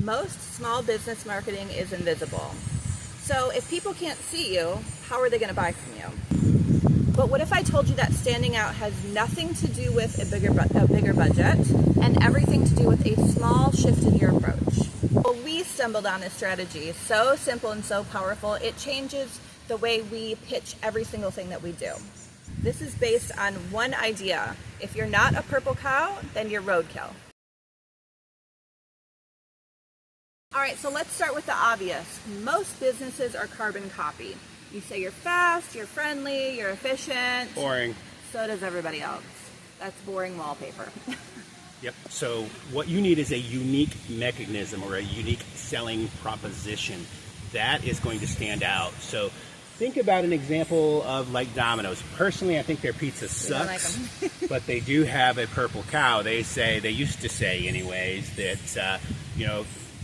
Most small business marketing is invisible. So if people can't see you, how are they going to buy from you? But what if I told you that standing out has nothing to do with a bigger budget and everything to do with a small shift in your approach? Well, we stumbled on this strategy, so simple and so powerful, it changes the way we pitch every single thing that we do. This is based on one idea. If you're not a purple cow, then you're roadkill. All right, so let's start with the obvious. Most businesses are carbon copy. You say you're fast, you're friendly, you're efficient. Boring. So does everybody else. That's boring wallpaper. Yep. So what you need is a unique mechanism or a unique selling proposition that is going to stand out. So think about an example of like Domino's. Personally, I think their pizza sucks, but they do have a purple cow. They used to say anyways, that,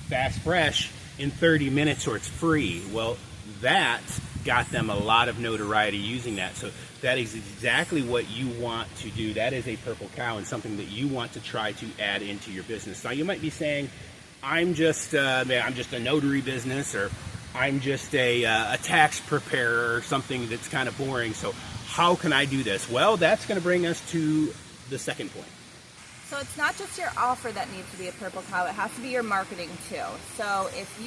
fast, fresh in 30 minutes or it's free. Well, that got them a lot of notoriety using that. So that is exactly what you want to do. That is a purple cow and something that you want to try to add into your business. Now you might be saying, I'm just a notary business, or I'm just a tax preparer, or something that's kind of boring. So how can I do this? Well, that's going to bring us to the second point. So it's not just your offer that needs to be a purple cow, it has to be your marketing too. So if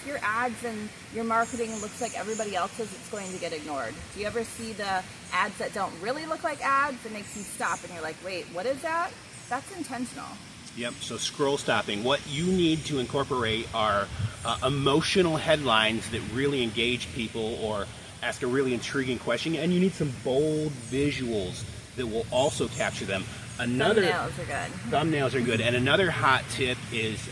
your ads and your marketing looks like everybody else's, it's going to get ignored. Do you ever see the ads that don't really look like ads? It makes you stop and you're like, wait, what is that? That's intentional. Yep, so scroll stopping. What you need to incorporate are emotional headlines that really engage people or ask a really intriguing question, and you need some bold visuals that will also capture them. Thumbnails are good. Thumbnails are good. And another hot tip is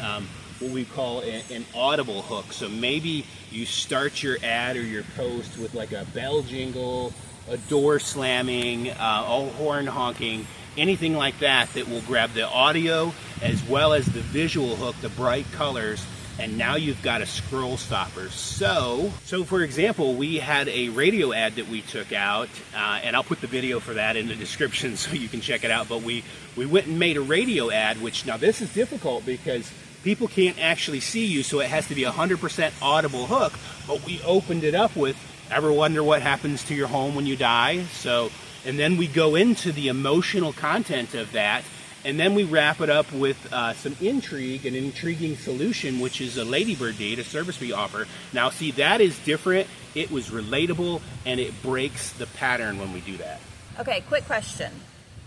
what we call an audible hook. So maybe you start your ad or your post with like a bell jingle, a door slamming, a horn honking, anything like that will grab the audio as well as the visual hook, the bright colors, and now you've got a scroll stopper. So for example, we had a radio ad that we took out, and I'll put the video for that in the description so you can check it out, but we went and made a radio ad, which now this is difficult because people can't actually see you, so it has to be 100% audible hook, but we opened it up with, ever wonder what happens to your home when you die? So, and then we go into the emotional content of that, and then we wrap it up with some intrigue, an intriguing solution, which is a ladybird deed, a service we offer. Now, see, that is different. It was relatable, and it breaks the pattern when we do that. Okay, quick question.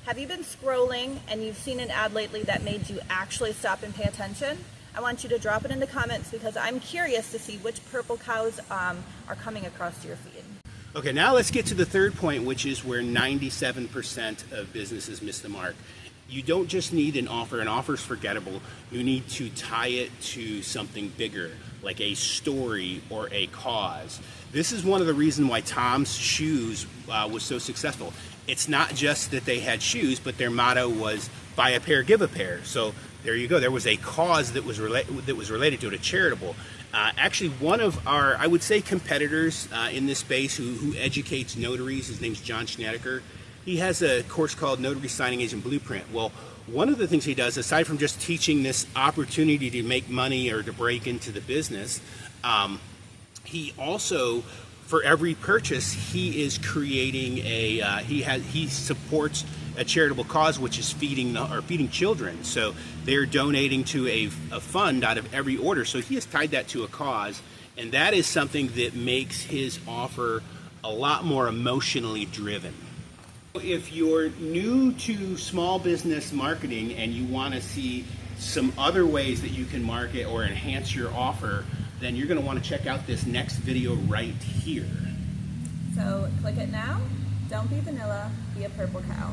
Have you been scrolling and you've seen an ad lately that made you actually stop and pay attention? I want you to drop it in the comments because I'm curious to see which purple cows are coming across your feed. Okay, now let's get to the third point, which is where 97% of businesses miss the mark. You don't just need an offer. An offer is forgettable. You need to tie it to something bigger, like a story or a cause. This is one of the reasons why Tom's Shoes was so successful. It's not just that they had shoes, but their motto was buy a pair, give a pair. So there you go. There was a cause that was related to it, a charitable. Actually, one of our, I would say, competitors in this space who educates notaries, his name's John Schnedeker. He has a course called Notary Signing Agent Blueprint. Well, one of the things he does, aside from just teaching this opportunity to make money or to break into the business, he also, for every purchase, he is creating he supports a charitable cause, which is feeding children. So they're donating to a fund out of every order. So he has tied that to a cause, and that is something that makes his offer a lot more emotionally driven. If you're new to small business marketing and you want to see some other ways that you can market or enhance your offer, then you're going to want to check out this next video right here. So click it now. Don't be vanilla, be a purple cow.